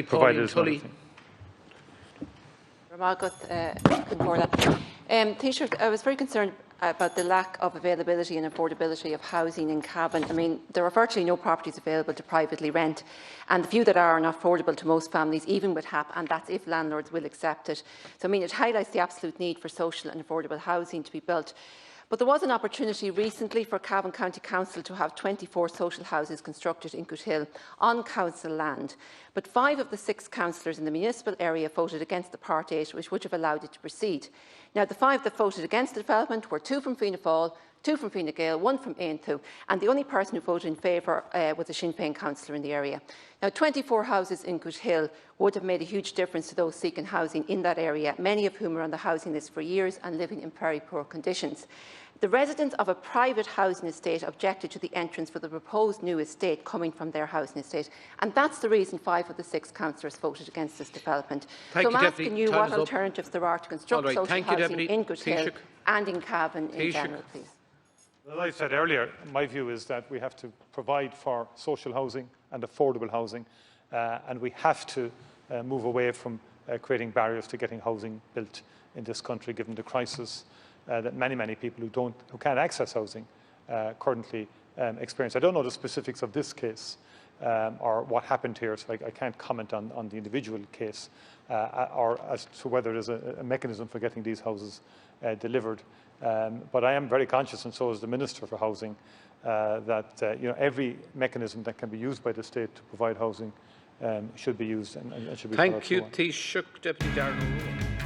provided as well. Taoiseach, I was very concerned about the lack of availability and affordability of housing in Cavan. I mean, there are virtually no properties available to privately rent, and the few that are not affordable to most families, even with HAP, and that's if landlords will accept it. So, I mean, it highlights the absolute need for social and affordable housing to be built. But there was an opportunity recently for Cavan County Council to have 24 social houses constructed in Cootehill on council land. But 5 of the 6 councillors in the municipal area voted against the Part 8, which would have allowed it to proceed. Now, the 5 that voted against the development were 2 from Fianna Fáil, 2 from Fine Gael, 1 from Aontú, and the only person who voted in favour was a Sinn Féin councillor in the area. Now, 24 houses in Cootehill would have made a huge difference to those seeking housing in that area, many of whom are on the housing list for years and living in very poor conditions. The residents of a private housing estate objected to the entrance for the proposed new estate coming from their housing estate, and that's the reason 5 of the 6 councillors voted against this development. So I'm asking you what alternatives there are to construct social housing in Cootehill and in Cavan in general, please. As I said earlier, my view is that we have to provide for social housing and affordable housing, and we have to move away from creating barriers to getting housing built in this country, given the crisis that many people who can't access housing currently experience. I don't know the specifics of this case or what happened here, so I can't comment on the individual case or as to whether there's a mechanism for getting these houses delivered. But I am very conscious, and so is the Minister for Housing, that every mechanism that can be used by the state to provide housing should be used and should be followed. Thank you, Taoiseach. Deputy Darren O'Rourke.